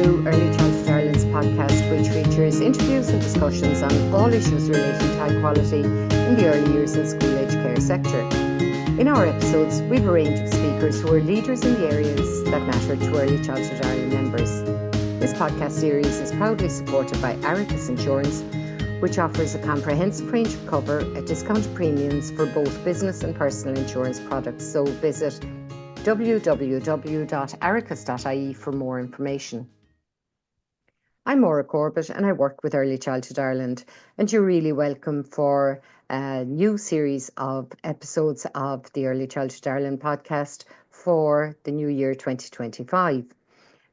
to Early Childhood Ireland's podcast, which features interviews and discussions on all issues relating to high quality in the early years and school-age care sector. In our episodes, we have a range of speakers who are leaders in the areas that matter to Early Childhood Ireland members. This podcast series is proudly supported by Aricus Insurance, which offers a comprehensive range of cover at discounted premiums for both business and personal insurance products. So visit www.aricus.ie for more information. I'm Maura Corbett and I work with Early Childhood Ireland, and you're really welcome for a new series of episodes of the Early Childhood Ireland podcast for the new year 2025.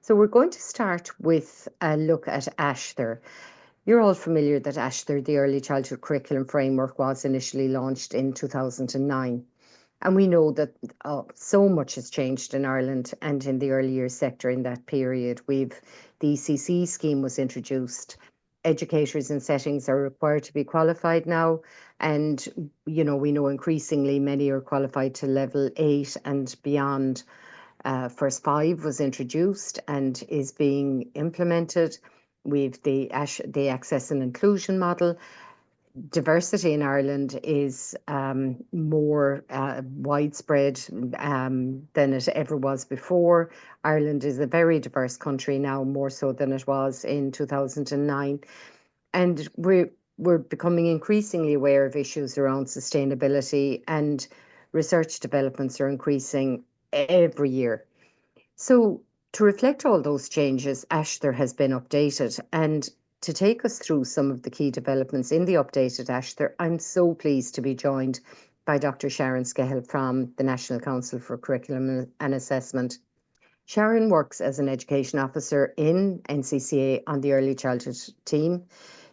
So we're going to start with a look at Aistear. You're all familiar that Aistear, the Early Childhood Curriculum Framework, was initially launched in 2009. And we know that so much has changed in Ireland and in the early years sector in that period. The ECC scheme was introduced. Educators in settings are required to be qualified now. And, we know increasingly many are qualified to level 8 and beyond. First 5 was introduced and is being implemented. We've the access and inclusion model. Diversity in Ireland is more widespread than it ever was before. Ireland is a very diverse country now, more so than it was in 2009. And we're becoming increasingly aware of issues around sustainability, and research developments are increasing every year. So to reflect all those changes, Aistear has been updated, and to take us through some of the key developments in the updated Aistear, I'm so pleased to be joined by Dr. Sharon Skehill from the National Council for Curriculum and Assessment. Sharon works as an education officer in NCCA on the early childhood team.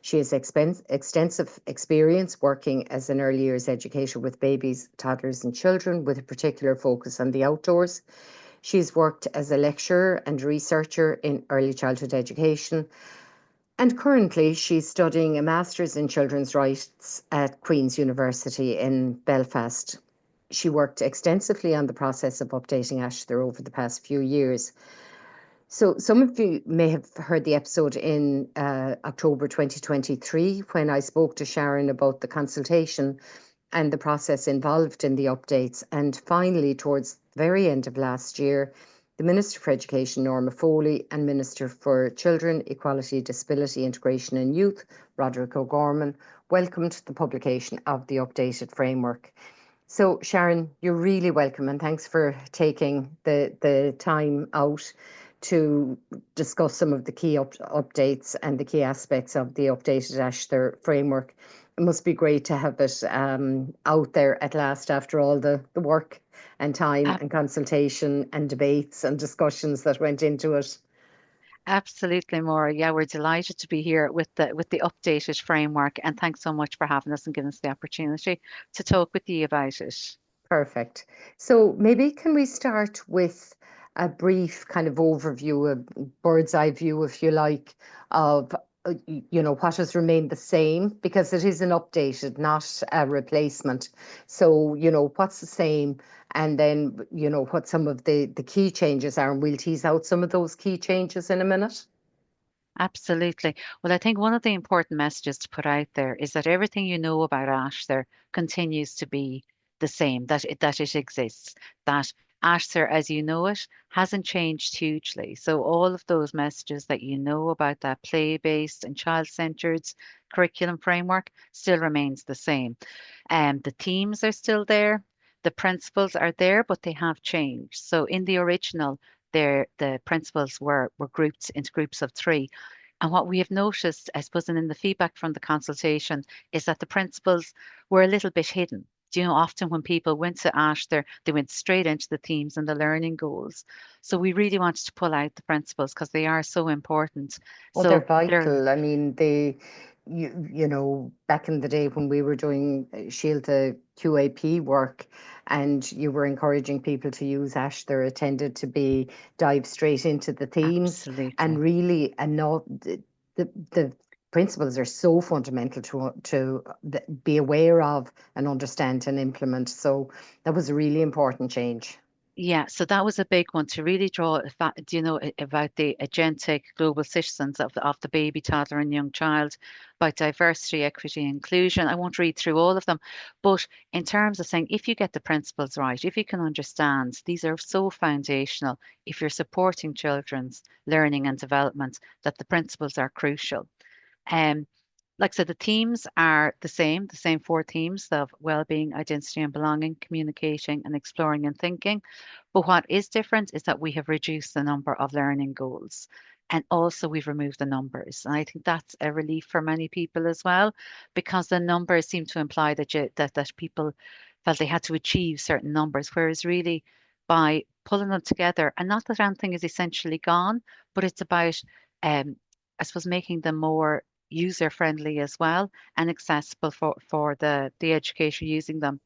She has extensive experience working as an early years educator with babies, toddlers and children, with a particular focus on the outdoors. She's worked as a lecturer and researcher in early childhood education, and currently she's studying a Master's in Children's Rights at Queen's University in Belfast. She worked extensively on the process of updating Aistear over the past few years. So some of you may have heard the episode in October 2023 when I spoke to Sharon about the consultation and the process involved in the updates. And finally, towards the very end of last year, the Minister for Education, Norma Foley, and Minister for Children, Equality, Disability, Integration and Youth, Roderick O'Gorman, welcomed the publication of the updated framework. So Sharon, you're really welcome, and thanks for taking the time out to discuss some of the key updates and the key aspects of the updated Aistear framework. It must be great to have it out there at last after all the work and time and consultation and debates and discussions that went into it. Absolutely, Maura. Yeah, we're delighted to be here with the updated framework, and thanks so much for having us and giving us the opportunity to talk with you about it. Perfect. So maybe can we start with a brief kind of overview, a bird's eye view, if you like, of what has remained the same, because it is an updated, not a replacement. So what's the same, and then what some of the key changes are, and we'll tease out some of those key changes in a minute. Absolutely. Well, I think one of the important messages to put out there is that everything you know about Aistear continues to be the same, that it exists, that Aistear as you know it hasn't changed hugely. So all of those messages that you know about that play-based and child-centered curriculum framework still remains the same. The themes are still there, the principles are there, but they have changed. So in the original, the principles were grouped into groups of 3. And what we have noticed, I suppose, and in the feedback from the consultation, is that the principles were a little bit hidden. Often when people went to Aistear, they went straight into the themes and the learning goals. So we really wanted to pull out the principles because they are so important. Well, they're So they're vital. I mean, back in the day when we were doing Shielda QAP work and you were encouraging people to use Aistear, it tended to be dive straight into the themes, and absolutely. really, and not the principles are so fundamental to be aware of and understand and implement. So that was a really important change. Yeah, so that was a big one to really draw, about the agentic global citizens of the baby, toddler, and young child, about diversity, equity, inclusion. I won't read through all of them, but in terms of saying, if you get the principles right, if you can understand, these are so foundational. If you're supporting children's learning and development, that the principles are crucial. Um, like I said, the themes are the same four themes of well-being, identity and belonging, communicating and exploring and thinking. But what is different is that we have reduced the number of learning goals. And also we've removed the numbers. And I think that's a relief for many people as well, because the numbers seem to imply that people felt they had to achieve certain numbers, whereas really by pulling them together, and not that anything is essentially gone, but it's about um, I suppose making them more user friendly as well and accessible for the educator using them.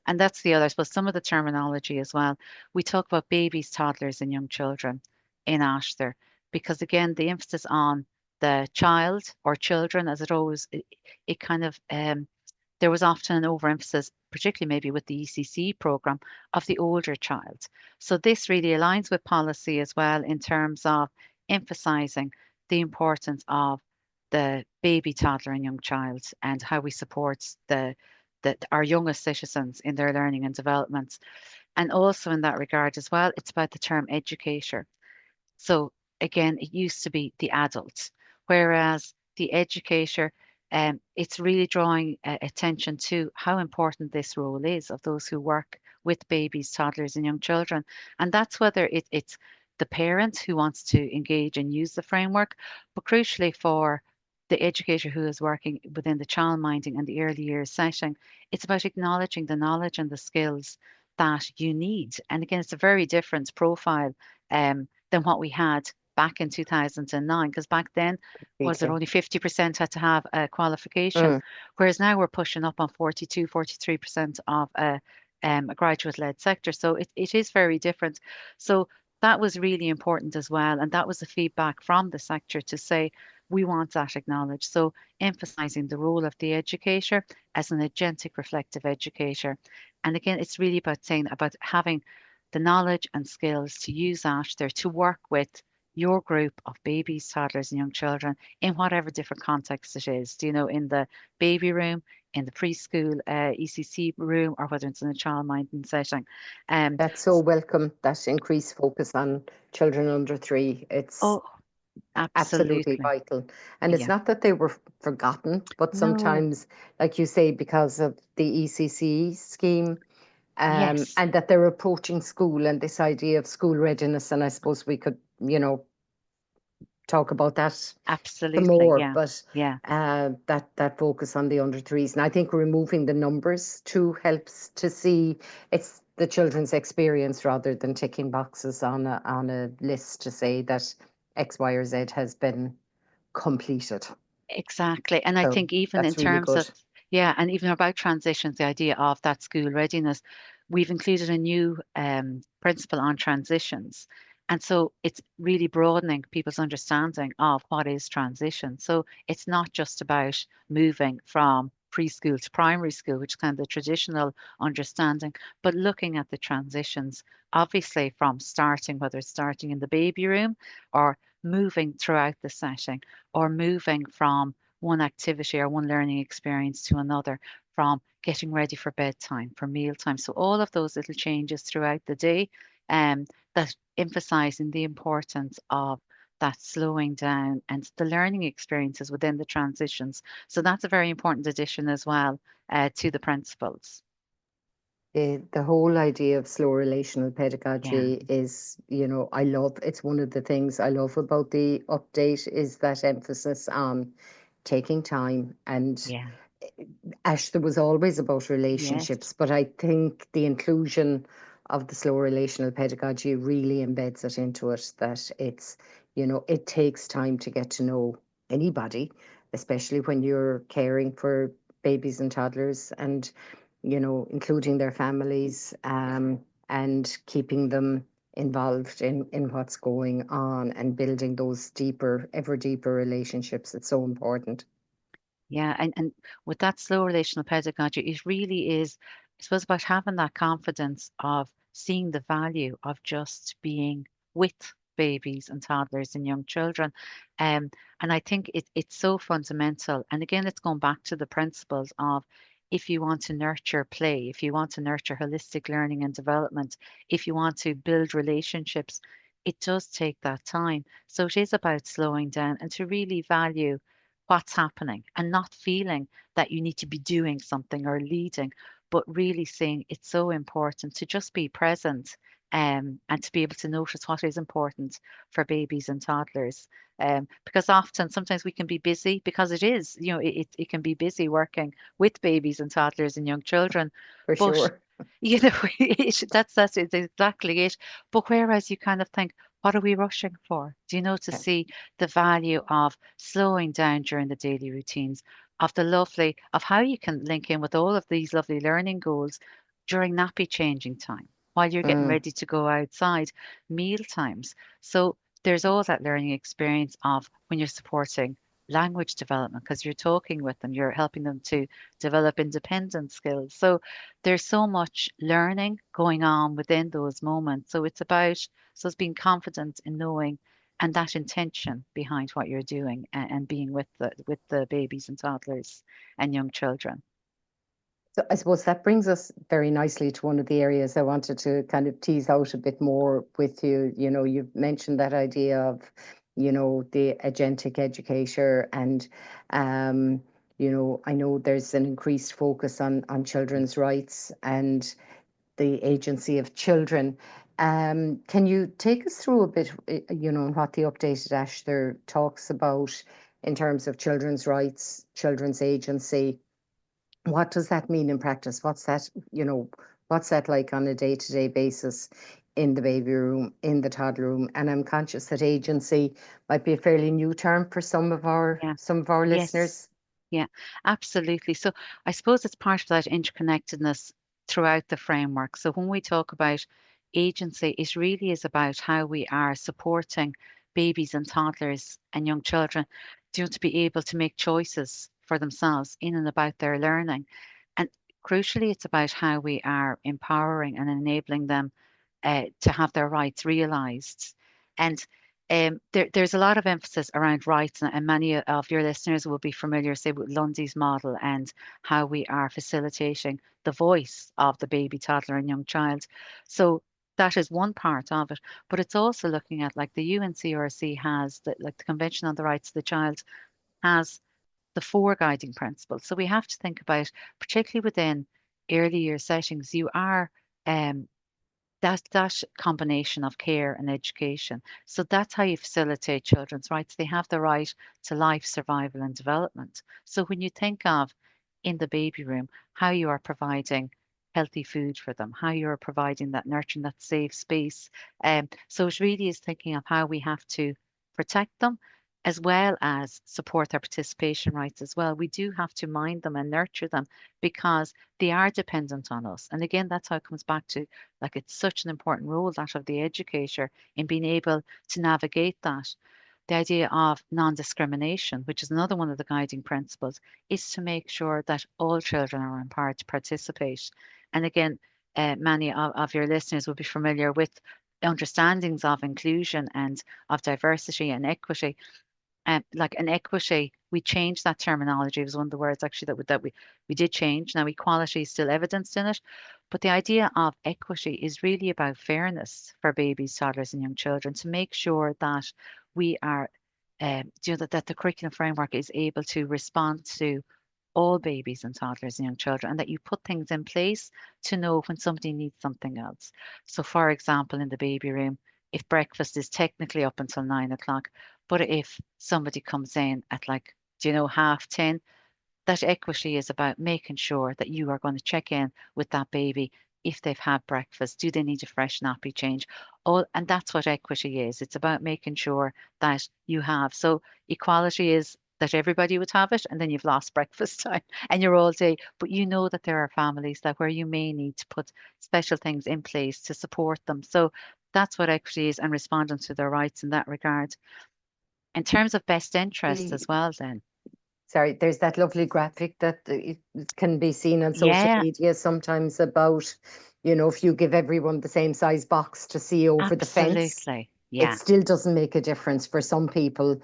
And that's the other, I suppose, some of the terminology as well. We talk about babies, toddlers, and young children in Aistear, because again, the emphasis on the child or children, as it always, it kind of there was often an overemphasis, particularly maybe with the ECC program, of the older child. So this really aligns with policy as well in terms of emphasising the importance of the baby, toddler, and young child, and how we support our youngest citizens in their learning and development. And also in that regard as well, it's about the term educator. So again, it used to be the adult, whereas the educator, it's really drawing attention to how important this role is of those who work with babies, toddlers, and young children. And that's whether it's the parent who wants to engage and use the framework, but crucially for the educator who is working within the childminding and the early years setting, it's about acknowledging the knowledge and the skills that you need. And again, it's a very different profile. Than what we had back in 2009, because back then was it Completely. only 50% had to have a qualification, Mm. whereas now we're pushing up on 42, 43% of a graduate-led sector. So it is very different. So that was really important as well. And that was the feedback from the sector to say, we want that acknowledged. So emphasizing the role of the educator as an agentic reflective educator. And again, it's really about saying about having the knowledge and skills to use Ashter to work with your group of babies, toddlers, and young children in whatever different context it is. Do you know, in the baby room, in the preschool ECC room, or whether it's in a child minding setting. Um, That's so welcome, that increased focus on children under three. It's oh, absolutely absolutely. vital. And it's Yeah. not that they were forgotten, but No. sometimes, like you say, because of the ECC scheme, Yes. and that they're approaching school and this idea of school readiness. And I suppose we could, talk about that some Absolutely. more, Yeah. but Yeah. that focus on the under threes. And I think removing the numbers too helps to see it's the children's experience rather than ticking boxes on a list to say that X, Y, or Z has been completed. Exactly. And I So think even in that's really terms good. of, yeah, and even about transitions, the idea of that school readiness, we've included a new principle on transitions. And so it's really broadening people's understanding of what is transition. So it's not just about moving from preschool to primary school, which is kind of the traditional understanding, but looking at the transitions, obviously from starting, whether it's starting in the baby room or moving throughout the setting or moving from one activity or one learning experience to another, from getting ready for bedtime, for mealtime. So all of those little changes throughout the day, um, that emphasizing the importance of that slowing down and the learning experiences within the transitions. So that's a very important addition as well to the principles. The whole idea of slow relational Yeah, pedagogy is, I love, it's one of the things I love about the update is that emphasis on taking time. And yeah, Ash, there was always about yes, relationships, but I think the inclusion of the slow relational pedagogy really embeds it into it, that it's, it takes time to get to know anybody, especially when you're caring for babies and toddlers and, including their families, and keeping them involved in what's going on and building those deeper, ever deeper relationships. It's so important. yeah. And with that slow relational pedagogy, it really is, I suppose, about having that confidence of seeing the value of just being with babies and toddlers and young children. Um, and I think it's so fundamental. And again, it's going back to the principles of if you want to nurture play, if you want to nurture holistic learning and development, if you want to build relationships, it does take that time. So it is about slowing down and to really value what's happening and not feeling that you need to be doing something or leading, but really seeing it's so important to just be present, and to be able to notice what is important for babies and toddlers. Because often, sometimes we can be busy because it is, it can be busy working with babies and toddlers and young children, For but sure. that's it's exactly it. But whereas you kind of think, what are we rushing for? Do you know, to Yeah. see the value of slowing down during the daily routines, of the lovely, of how you can link in with all of these lovely learning goals during nappy changing time, while you're getting Mm, ready to go outside, meal times. So there's all that learning experience of when you're supporting language development because you're talking with them, you're helping them to develop independent skills. So there's so much learning going on within those moments. So it's being confident in knowing and that intention behind what you're doing, and being with the babies and toddlers and young children. so I suppose that brings us very nicely to one of the areas I wanted to kind of tease out a bit more with you. You know, you've mentioned that idea of, the agentic educator, and I know there's an increased focus on children's rights and the agency of children. Can you take us through a bit, on what the updated Aistear talks about in terms of children's rights, children's agency? What does that mean in practice? What's that like on a day-to-day basis in the baby room, in the toddler room? And I'm conscious that agency might be a fairly new term for Yeah. some of our Yes. listeners. Yeah, absolutely. So I suppose it's part of that interconnectedness throughout the framework. So when we talk about agency, it really is about how we are supporting babies and toddlers and young children to be able to make choices for themselves in and about their learning. And crucially, it's about how we are empowering and enabling them, to have their rights realised. And there's a lot of emphasis around rights, and many of your listeners will be familiar, say, with Lundy's model and how we are facilitating the voice of the baby, toddler, and young child. So that is one part of it, but it's also looking at, like, the UNCRC has the Convention on the Rights of the Child has the four guiding principles. So we have to think about, particularly within early year settings, you are um, that combination of care and education. So that's how you facilitate children's rights. They have the right to life, survival, and development. So when you think of in the baby room, how you are providing healthy food for them, how you are providing that nurturing, that safe space. So it really is thinking of how we have to protect them as well as support their participation rights as well. We do have to mind them and nurture them because they are dependent on us. And again, that's how it comes back to, like, it's such an important role, that of the educator, in being able to navigate that. The idea of non-discrimination, which is another one of the guiding principles, is to make sure that all children are empowered to participate. And again, many of your listeners will be familiar with understandings of inclusion and of diversity and equity. Like an equity, we changed that terminology. It was one of the words actually that we did change. Now equality is still evidenced in it, but the idea of equity is really about fairness for babies, toddlers, and young children, to make sure that we are, that the curriculum framework is able to respond to all babies and toddlers and young children, and that you put things in place to know when somebody needs something else. So, for example, in the baby room, if breakfast is technically up until 9 o'clock, but if somebody comes in at, like, 10:30, that equity is about making sure that you are going to check in with that baby if they've had breakfast. Do they need a fresh nappy change? All, and that's what equity is. It's about making sure that you have. So equality is that everybody would have it, and then you've lost breakfast time and you're all day. But you know that there are families that where you may need to put special things in place to support them. So that's what equity is, and responding to their rights in that regard. In terms of best interest The as well, then. Sorry, there's that lovely graphic that it can be seen on social Yeah, media sometimes about, if you give everyone the same size box to see over the fence, absolutely. it Yeah, still doesn't make a difference for some people.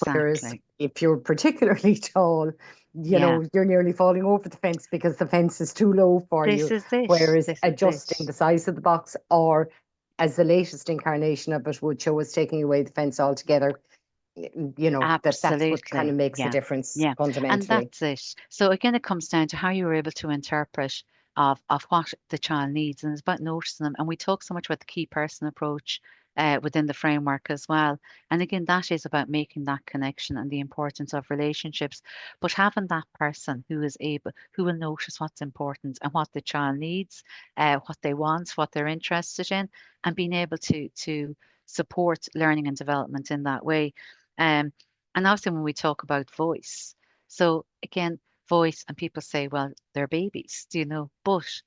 Whereas exactly. if you're particularly tall, Yeah, you're nearly falling over the fence because the fence is too low for this you. is it. Whereas This is adjusting it. the size of the box, or as the latest incarnation of it would show us, taking away the fence altogether, that's what kind of Absolutely. makes a Yeah. difference Yeah. And fundamentally. that's it. So again, it comes down to how you're able to interpret of what the child needs. And it's about noticing them. And we talk so much about the key person approach within the framework as well. And again, that is about making that connection and the importance of relationships, but having that person who is able, who will notice what's important and what the child needs, what they want, what they're interested in, and being able to support learning and development in that way. Um, and also when we talk about voice, so again, voice, and people say, well, they're babies, but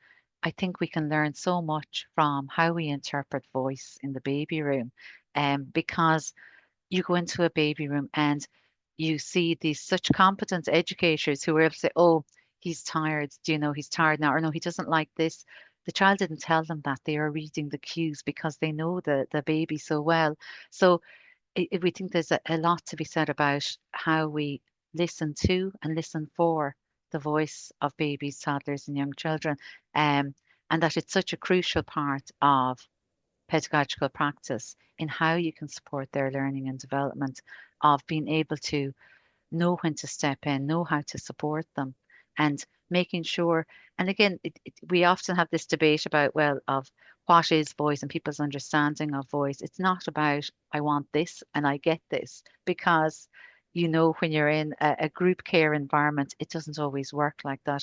I think we can learn so much from how we interpret voice in the baby room. Because you go into a baby room and you see these such competent educators who are able to say, oh, he's tired, he's tired now, or no, he doesn't like this. The child didn't tell them that. They are reading the cues because they know the baby so well. So we think there's a lot to be said about how we listen to and listen for the voice of babies, toddlers, and young children, um, and that it's such a crucial part of pedagogical practice in how you can support their learning and development, of being able to know when to step in, know how to support them, and making sure. And again, we often have this debate about, well, of what is voice and people's understanding of voice. It's not about, I want this and I get this, because when you're in a group care environment, it doesn't always work like that.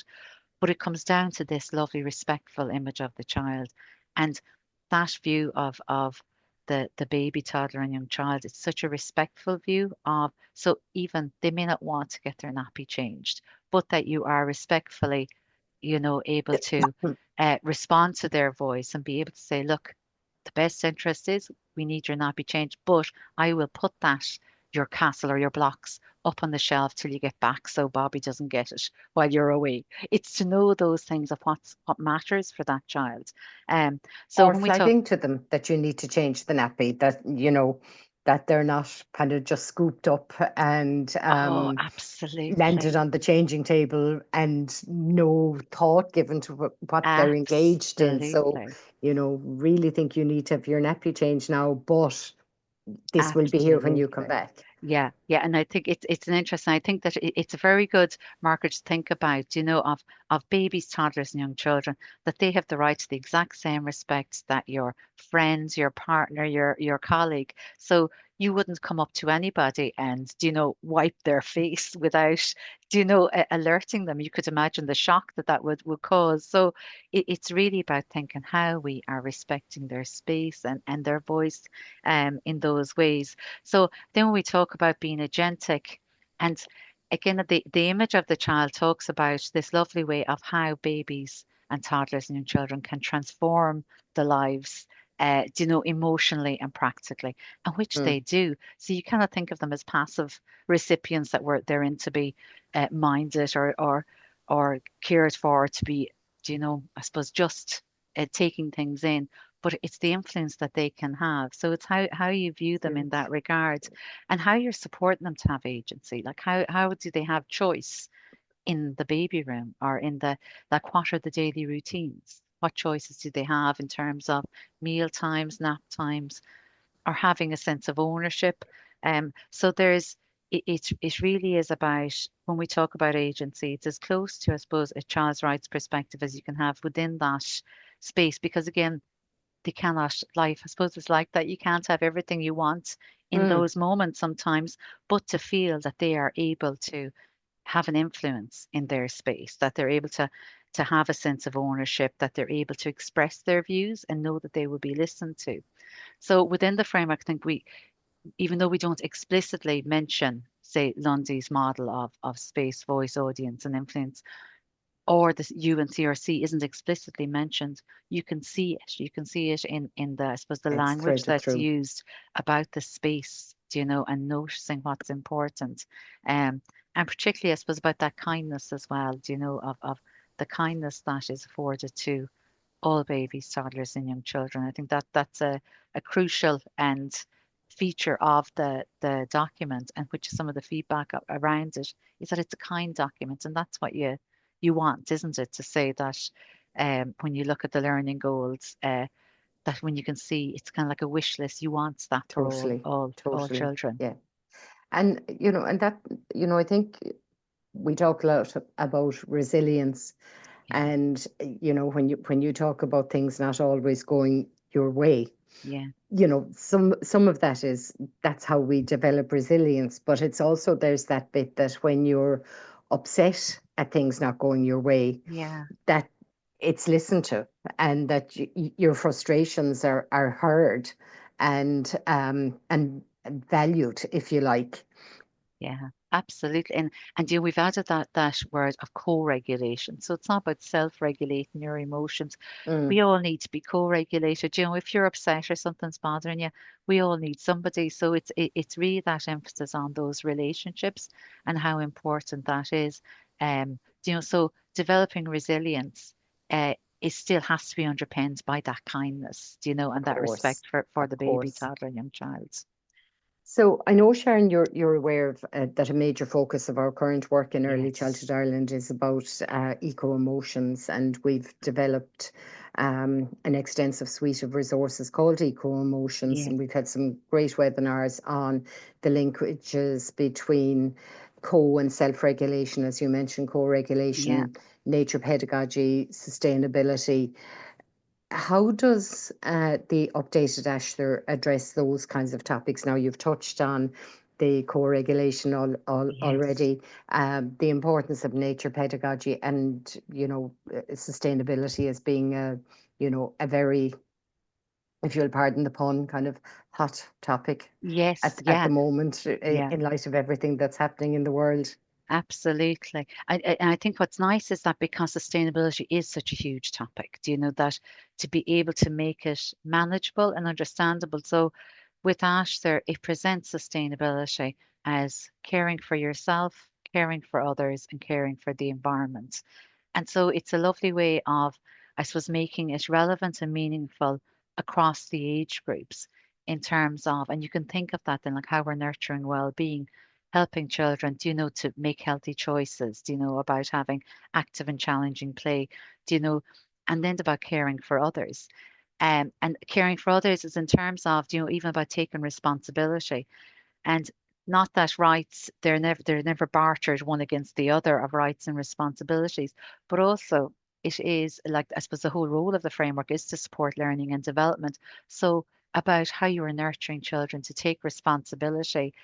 But it comes down to this lovely, respectful image of the child. And that view of the baby, toddler, and young child, it's such a respectful view of, so even they may not want to get their nappy changed, but that you are respectfully, able to respond to their voice and be able to say, look, the best interest is we need your nappy changed, but I will put your castle or your blocks up on the shelf till you get back so Bobby doesn't get it while you're away. It's to know those things of what matters for that child. Um, so Or when we talk, flagging to them that you need to change the nappy, that they're not kind of just scooped up and oh, landed absolutely, on the changing table and no thought given to what they're engaged in. So, absolutely. really think you need to have your nappy changed now, but this will be here when you come Absolutely. back. Yeah, yeah, and I think it's an interesting. I think that it's a very good marker to think about, of babies, toddlers, and young children, that they have the right to the exact same respect that your friends, your partner, your colleague. So you wouldn't come up to anybody and, wipe their face without, alerting them. You could imagine the shock that would cause. So it's really about thinking how we are respecting their space and their voice, in those ways. So then when we talk about being agentic, and again, the image of the child talks about this lovely way of how babies and toddlers and young children can transform the lives, emotionally and practically, and which Mm. they do. So you cannot think of them as passive recipients that were they're in to be minded or cared for, to be, I suppose, just taking things in, but it's the influence that they can have. So it's how you view them in that regard, and how you're supporting them to have agency. Like how do they have choice in the baby room, or in the, like, what are the daily routines? What choices do they have in terms of meal times, nap times, or having a sense of ownership? So it really is about, when we talk about agency, it's as close to, I suppose, a child's rights perspective as you can have within that space, because again, they cannot, life, I suppose, it's like that. You can't have everything you want in Mm. those moments sometimes, but to feel that they are able to have an influence in their space, that they're able to have a sense of ownership, that they're able to express their views and know that they will be listened to. So within the framework, I think we, even though we don't explicitly mention, say, Lundy's model of space, voice, audience, and influence, or the U and CRC isn't explicitly mentioned, you can see it. You can see it in the, I suppose, the It's language threaded that's through. used about the space, and noticing what's important. And particularly, I suppose, about that kindness as well, of the kindness that is afforded to all babies, toddlers, and young children. I think that that's a crucial and feature of the document, and which is some of the feedback around it, is that it's a kind document, and that's what you want, isn't it? To say that when you look at the learning goals, that when you can see it's kind of like a wish list, you want that for Totally, all totally. children. Yeah. And, and that, I think we talk a lot about resilience. Yeah, And, when you talk about things not always going your way, yeah, some of that is that's how we develop resilience. But it's also there's that bit that when you're upset at things not going your way, yeah, that it's listened to, and that your frustrations are heard and valued, if you like. yeah. Absolutely. And we've added that word of co-regulation. So it's not about self-regulating your emotions. Mm, We all need to be co-regulated. If you're upset or something's bothering you, we all need somebody. So it's really that emphasis on those relationships and how important that is. So developing resilience is still has to be underpinned by that kindness, of and that course, respect for of the baby, course. toddler, and young child. So I know, Sharon, you're aware of that a major focus of our current work in Early Yes. Childhood Ireland is about eco emotions, and we've developed an extensive suite of resources called Eco Emotions, Yeah. and we've had some great webinars on the linkages between co and self-regulation, as you mentioned, Yeah. co-regulation, nature pedagogy, sustainability. How does the updated Aistear address those kinds of topics? Now, you've touched on the co-regulation Yes. already, the importance of nature pedagogy, and sustainability as being a very, if you'll pardon the pun, kind of hot topic Yes. at the Yeah. moment, Yeah. in light of everything that's happening in the world. Absolutely. And I think what's nice is that because sustainability is such a huge topic, that to be able to make it manageable and understandable. So with Ash there, it presents sustainability as caring for yourself, caring for others, and caring for the environment. And so it's a lovely way of, I suppose, making it relevant and meaningful across the age groups in terms of, and you can think of that then like how we're nurturing well-being, helping children, to make healthy choices, about having active and challenging play, do you know, and then about caring for others. And caring for others is in terms of, even about taking responsibility. And not that rights, they're never bartered one against the other of rights and responsibilities, but also it is like, I suppose, the whole role of the framework is to support learning and development. So about how you are nurturing children to take responsibility,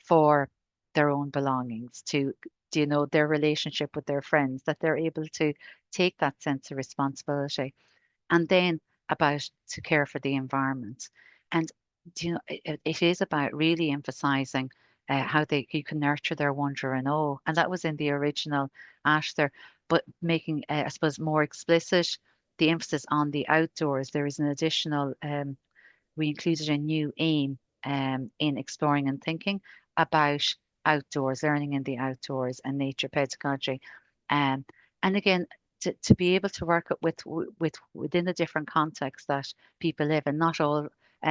for their own belongings, to their relationship with their friends, that they're able to take that sense of responsibility, and then about to care for the environment. And it is about really emphasizing how you can nurture their wonder and awe. And that was in the original Ash there, but making, I suppose, more explicit the emphasis on the outdoors. There is an additional we included a new aim in exploring and thinking about outdoors, learning in the outdoors, and nature pedagogy. Um, and again, to be able to work it within the different contexts that people live in. Not all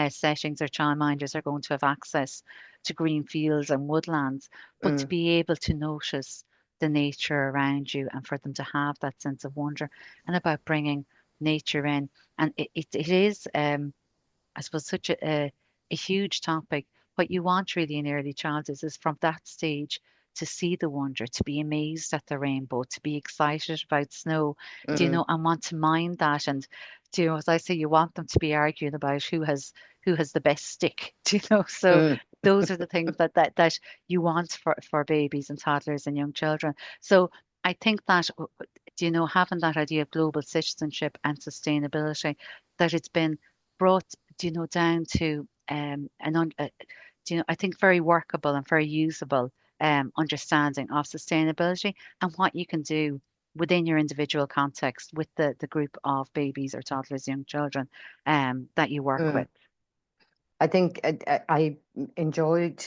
settings or childminders are going to have access to green fields and woodlands, but to Mm, be able to notice the nature around you and for them to have that sense of wonder, and about bringing nature in. And it is. I suppose, such a huge topic. What you want really in early childhood is from that stage to see the wonder, to be amazed at the rainbow, to be excited about snow, mm, and want to mind that. And as I say, you want them to be arguing about who has the best stick, So mm, those are the things that you want for babies and toddlers and young children. So I think that having that idea of global citizenship and sustainability, that it's been brought, down to I think very workable and very usable understanding of sustainability and what you can do within your individual context with the group of babies or toddlers, young children that you work mm. with. I think I enjoyed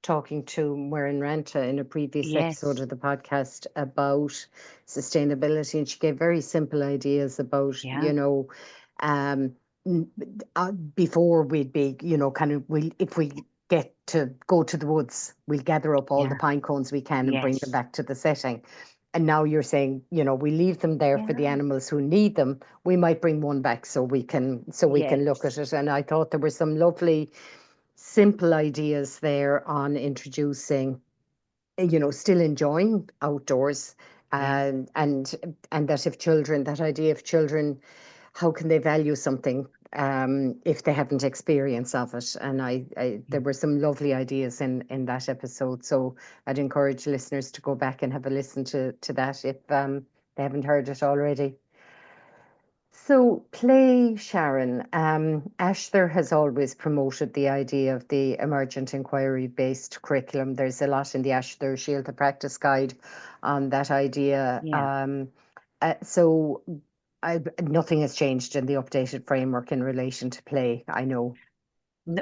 talking to Marin Ranta in a previous episode Yes. of the podcast about sustainability, and she gave very simple ideas about, Yeah. um, before we'd be, kind of, if we get to go to the woods, we'll gather up all the Yeah. pine cones we can and bring them Yes. back to the setting. And now you're saying, we leave them there for the Yeah. animals who need them. We might bring one back so we can look at Yes. it. And I thought there were some lovely simple ideas there on introducing, still enjoying outdoors, Yeah. and that if children, that idea of children, how can they value something if they haven't experience of it? And there Yeah. were some lovely ideas in that episode. So I'd encourage listeners to go back and have a listen to that if they haven't heard it already. So, play, Sharon. Aistear has always promoted the idea of the emergent inquiry based curriculum. There's a lot in the Aistear Shield, the practice guide, on that idea. Yeah. So, nothing has changed in the updated framework in relation to play, I know.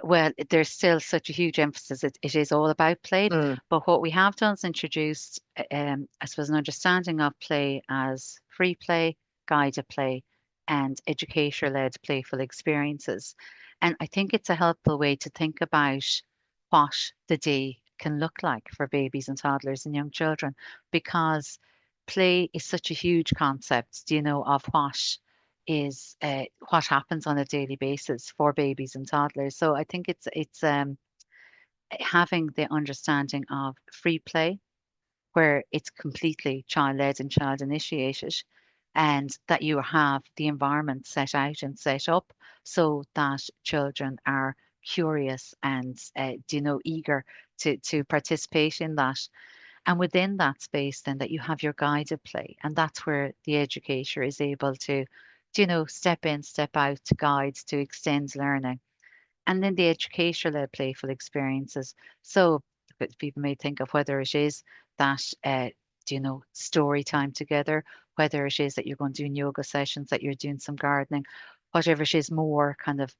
Well, there's still such a huge emphasis. It is all about play. Mm, But what we have done is introduced, I suppose, an understanding of play as free play, guided play, and educator-led playful experiences. And I think it's a helpful way to think about what the day can look like for babies and toddlers and young children, because play is such a huge concept, of what happens on a daily basis for babies and toddlers. So I think it's having the understanding of free play, where it's completely child-led and child-initiated, and that you have the environment set out and set up so that children are curious and eager to participate in that. And within that space, then that you have your guided play, and that's where the educator is able to, step in, step out, to guide, to extend learning. And then the educator-led playful experiences. So but people may think of whether it is that, story time together, whether it is that you're going doing yoga sessions, that you're doing some gardening, whatever it is, more kind of,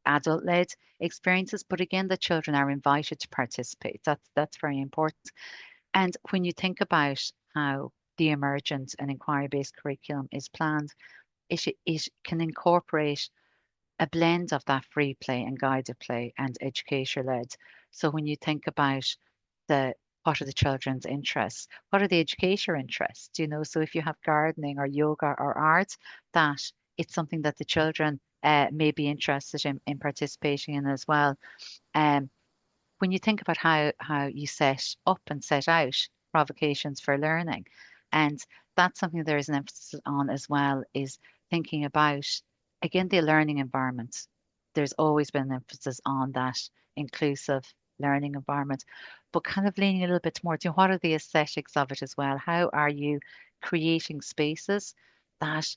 adult-led experiences. But again, the children are invited to participate. That's very important. And when you think about how the emergent and inquiry-based curriculum is planned, it can incorporate a blend of that free play and guided play and educator led. So when you think about the what are the children's interests? What are the educator interests? So if you have gardening or yoga or art, that it's something that the children may be interested in participating in as well. Um, when you think about how you set up and set out provocations for learning, and that's something there is an emphasis on as well, is thinking about again the learning environment. There's always been an emphasis on that inclusive learning environment, but kind of leaning a little bit more to what are the aesthetics of it as well. How are you creating spaces that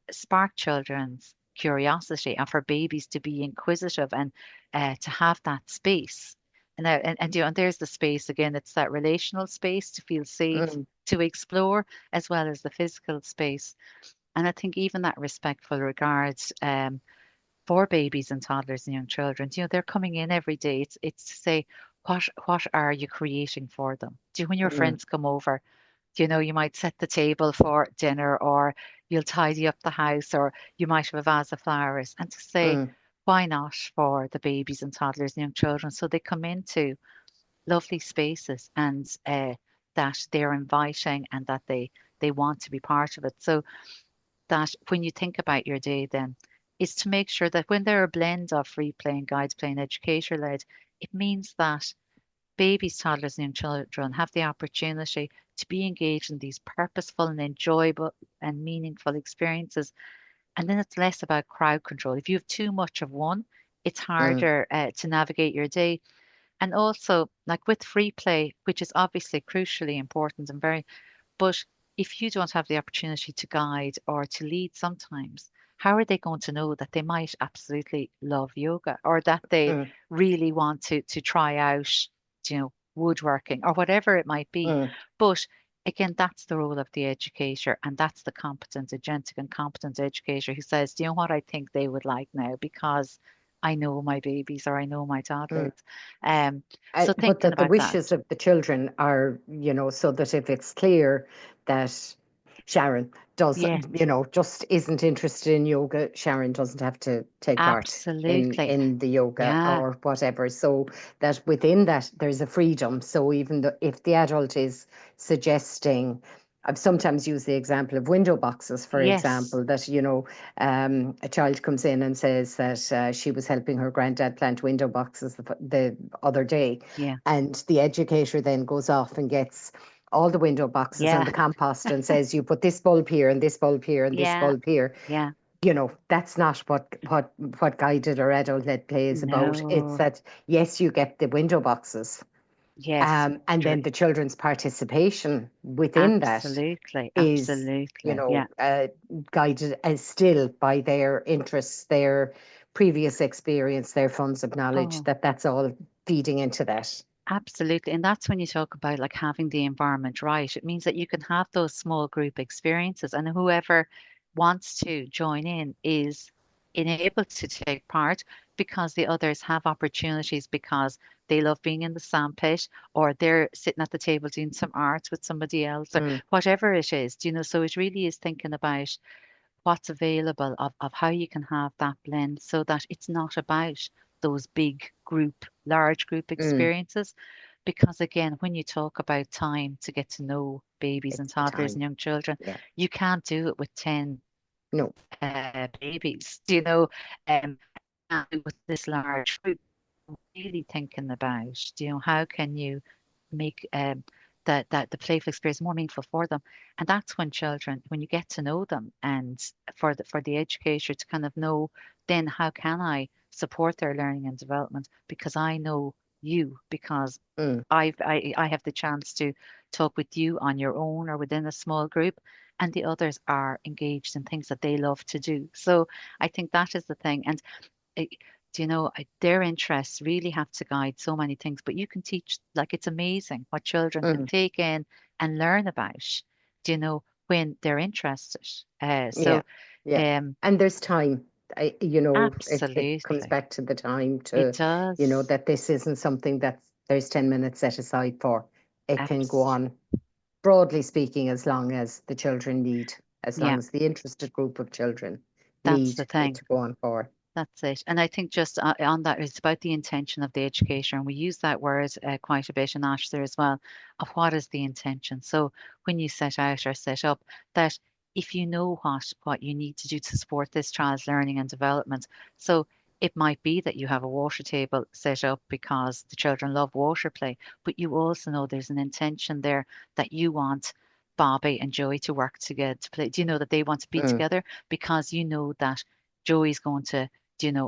spark children's curiosity, and for babies to be inquisitive and to have that space. And there's the space again. It's that relational space to feel safe, mm, to explore, as well as the physical space. And I think even that respectful regards for babies and toddlers and young children, they're coming in every day. It's to say, what are you creating for them? When your mm, friends come over, you might set the table for dinner, or you'll tidy up the house, or you might have a vase of flowers, and to say, mm, why not for the babies and toddlers and young children? So they come into lovely spaces, and that they're inviting, and that they want to be part of it. So that when you think about your day, then is to make sure that when there are a blend of free playing, guides playing, educator led, it means that babies, toddlers, and young children have the opportunity to be engaged in these purposeful and enjoyable and meaningful experiences. And then it's less about crowd control. If you have too much of one, it's mm, harder to navigate your day. And also, like with free play, which is obviously crucially important and very, but if you don't have the opportunity to guide or to lead sometimes, how are they going to know that they might absolutely love yoga, or that they mm, really want to try out, woodworking or whatever it might be? mm. But again, that's the role of the educator, and that's the competent, agentic and competent educator who says, do you know what I think they would like now? Because I know my babies or I know my Mm. toddlers. Um, so But thinking that the about that. wishes of the children are, so that if it's clear that Sharon does, Yes, just isn't interested in yoga, Sharon doesn't have to take part absolutely. in the yoga Yeah, or whatever. So that within that there's a freedom. So even though if the adult is suggesting, I've sometimes used the example of window boxes, for yes, example, that, a child comes in and says that she was helping her granddad plant window boxes the other day. yeah, And the educator then goes off and gets all the window boxes and yeah, the compost and says, you put this bulb here and this bulb here and this yeah, bulb here. yeah. That's not what guided or adult led play is about. It's No, that, yes, you get the window boxes. yes, And dr- then the children's participation within that absolutely, is, absolutely. Yeah. guided as still by their interests, their previous experience, their funds of knowledge, Oh, that's all feeding into that. absolutely. And that's when you talk about like having the environment right. It means that you can have those small group experiences and whoever wants to join in is enabled to take part because the others have opportunities because they love being in the sandpit or they're sitting at the table doing some art with somebody else or Mm, whatever it is, so it really is thinking about what's available of how you can have that blend so that it's not about those big group, large group mm, experiences. Because again, when you talk about time to get to know babies and it's the toddlers time. and young children, Yeah. you can't do it with 10 No. babies, and you can't do it with this large group. Really thinking about, how can you make that the playful experience more meaningful for them. And that's when children, when you get to know them and for the educator to kind of know, then how can I support their learning and development because I know you, because Mm, I have the chance to talk with you on your own or within a small group, and the others are engaged in things that they love to do. So I think that is the thing. And it, their interests really have to guide so many things, but you can teach, like, it's amazing what children can mm, take in and learn about, when they're interested. yeah. Yeah. Um, And there's time. It comes Absolutely. back to the time It to, does. that this isn't something that there's 10 minutes set aside for. It can go Abs on, broadly speaking, as long as the children need, as long yeah, as the interested group of children that's need the it thing. to go on for. That's it. And I think just on that, it's about the intention of the educator. And we use that word quite a bit in Aistear as well, of what is the intention. So when you set out or set up, that if you know what you need to do to support this child's learning and development. So it might be that you have a water table set up because the children love water play, but you also know there's an intention there that you want Bobby and Joey to work together to play. Do you know that they want to be Mm, together because you know that Joey's going to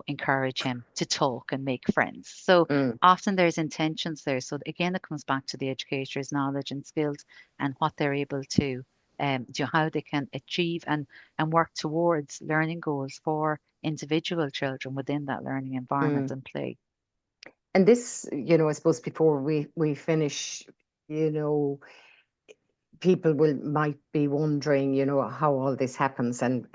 encourage him to talk and make friends. So mm, often there's intentions there. So again, it comes back to the educator's knowledge and skills and what they're able to how they can achieve and work towards learning goals for individual children within that learning environment mm. and play. And this, I suppose before we finish, you know, people will might be wondering, how all this happens, and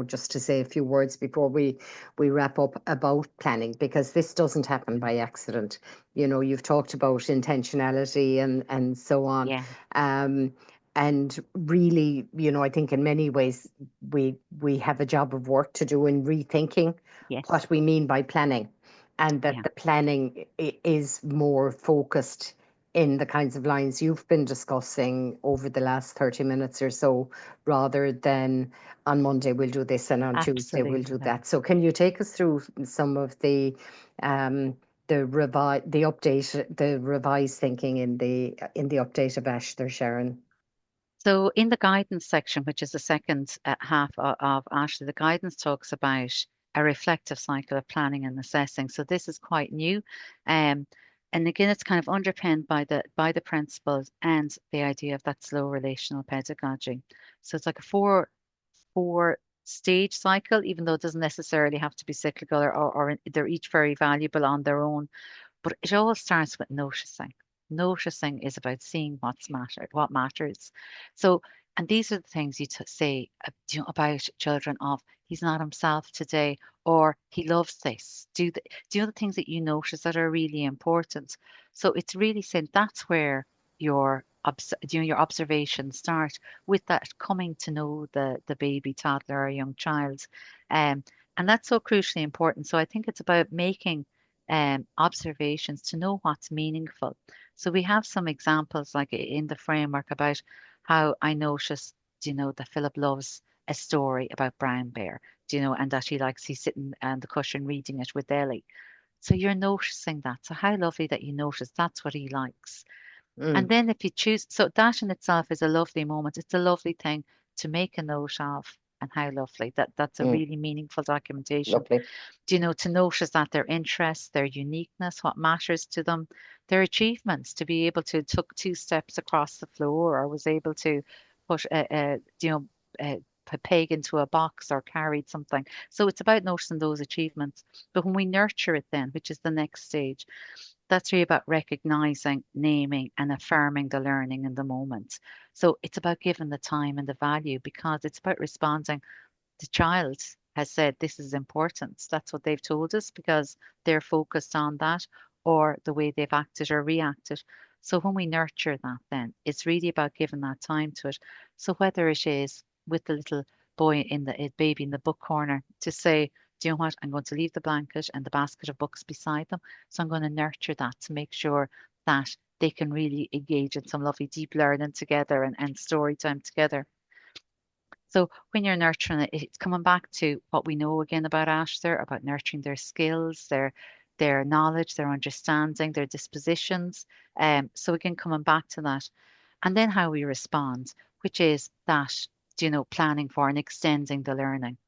just to say a few words before we wrap up about planning, because this doesn't happen Mm. by accident. You've talked about intentionality and so on. Yeah. Um, and really, I think in many ways we have a job of work to do in rethinking Yes. what we mean by planning, and that Yeah. the planning is more focused in the kinds of lines you've been discussing over the last 30 minutes or so, rather than on Monday we'll do this and on Tuesday we'll do Absolutely. that. So can you take us through some of um, the revised thinking in the update of Ash there, Sharon? So in the guidance section, which is the second half of Ashley, the guidance talks about a reflective cycle of planning and assessing. So this is quite new. Um, and again, it's kind of underpinned by the principles and the idea of that slow relational pedagogy. So it's like a four stage cycle, even though it doesn't necessarily have to be cyclical or they're each very valuable on their own. But it all starts with noticing. Noticing is about seeing what matters. So And these are the things you say about children of he's not himself today, or he loves this. Do you know the things that you notice that are really important? So it's really saying that's where your observations start with that coming to know the baby, toddler, or young child, um, and that's so crucially important. So I think it's about making observations to know what's meaningful. So we have some examples like in the framework about how I noticed, that Philip loves a story about Brown Bear, and that he's sitting on the cushion reading it with Ellie. So you're noticing that. So how lovely that you notice that's what he likes. And Mm, then if you choose, so that in itself is a lovely moment. It's a lovely thing to make a note of, and how lovely that's a mm, really meaningful documentation. lovely. To notice that their interests, their uniqueness, what matters to them, their achievements, to be able to took two steps across the floor or was able to put a peg into a box or carried something. So it's about noticing those achievements. But when we nurture it then, which is the next stage, that's really about recognizing, naming, and affirming the learning in the moment. So it's about giving the time and the value because it's about responding. The child has said this is important. That's what they've told us because they're focused on that or the way they've acted or reacted. So when we nurture that, then it's really about giving that time to it. So whether it is with the little boy in the baby in the book corner to say, do you know what? I'm going to leave the blanket and the basket of books beside them. So I'm going to nurture that to make sure that they can really engage in some lovely deep learning together and story time together. So when you're nurturing it, it's coming back to what we know again about Aistear, about nurturing their skills, their knowledge, their understanding, their dispositions. So again, coming back to that, and then how we respond, which is that planning for and extending the learning.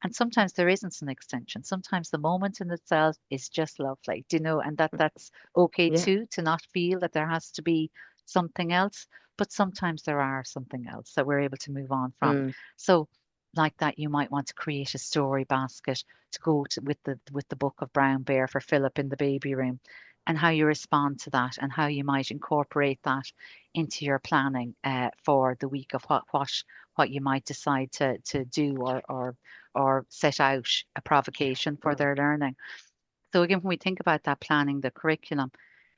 And sometimes there isn't an extension. Sometimes the moment in itself is just lovely, and that's okay Yeah. too, to not feel that there has to be something else. But sometimes there are something else that we're able to move on from. Mm, So, like that, you might want to create a story basket to go to with the book of Brown Bear for Philip in the baby room, and how you respond to that, and how you might incorporate that into your planning for the week of what you might decide to do or set out a provocation for mm, their learning. So again, when we think about that planning the curriculum,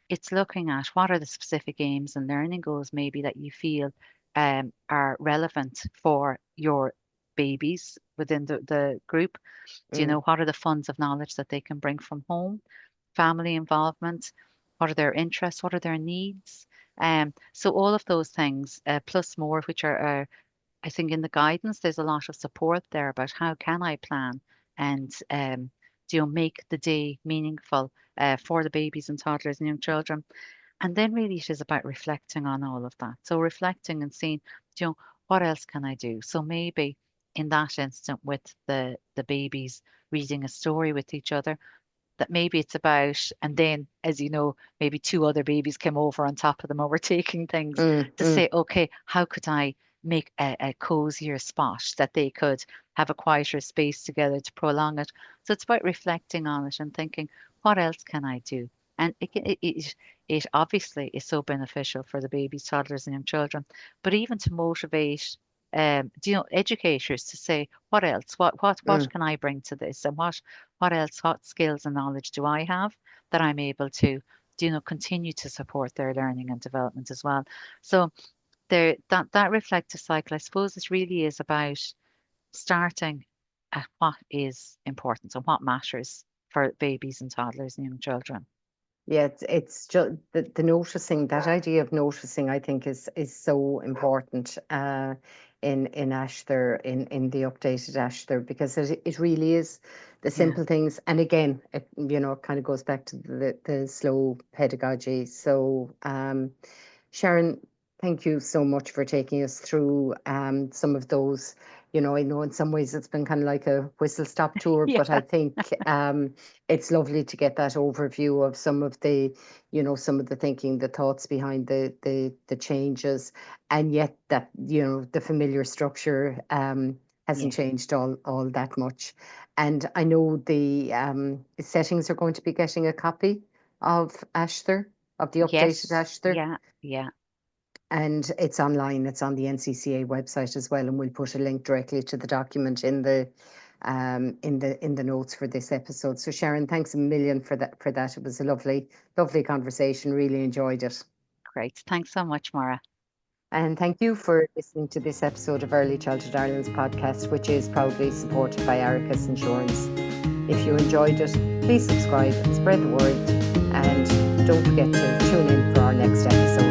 it's looking at what are the specific aims and learning goals maybe that you feel are relevant for your babies within the group. Do you mm, know what are the funds of knowledge that they can bring from home, family involvement, what are their interests, what are their needs? So all of those things, plus more, which are I think in the guidance, there's a lot of support there about how can I plan and make the day meaningful for the babies and toddlers and young children. And then really it is about reflecting on all of that. So reflecting and seeing, what else can I do? So maybe in that instant with the babies reading a story with each other, that maybe it's about, and then, as you know, maybe two other babies came over on top of them overtaking things mm, to mm, say, okay, how could I make a cozier spot that they could have a quieter space together to prolong it? So it's about reflecting on it and thinking, what else can I do? And it obviously is so beneficial for the babies, toddlers, and young children, but even to motivate educators to say, what else? What mm. can I bring to this? And what else, what skills and knowledge do I have that I'm able to, continue to support their learning and development as well? So that reflective cycle, I suppose it really is about starting at what is important and what matters for babies and toddlers and young children. Yeah, it's just the noticing, that idea of noticing, I think is so important in Aistear, in the updated Aistear, because it really is the Yeah. simple things. And again, it kind of goes back to the slow pedagogy. So Sharon, thank you so much for taking us through some of those. I know in some ways it's been kind of like a whistle stop tour, Yeah. but I think it's lovely to get that overview of some of the thinking, the thoughts behind the changes, and yet that the familiar structure hasn't Yeah. changed all that much. And I know the settings are going to be getting a copy of Aistear, of the updated Yes. Aistear. Yeah. Yeah. and it's online. It's on the NCCA website as well, and we'll put a link directly to the document in the notes for this episode. So Sharon, thanks a million for that. It was a lovely conversation. Really enjoyed it. Great. Thanks so much, Maura. And thank you for listening to this episode of Early Childhood Ireland's podcast, which is proudly supported by Aricus Insurance. If you enjoyed it, please subscribe and spread the word. And don't forget to tune in for our next episode.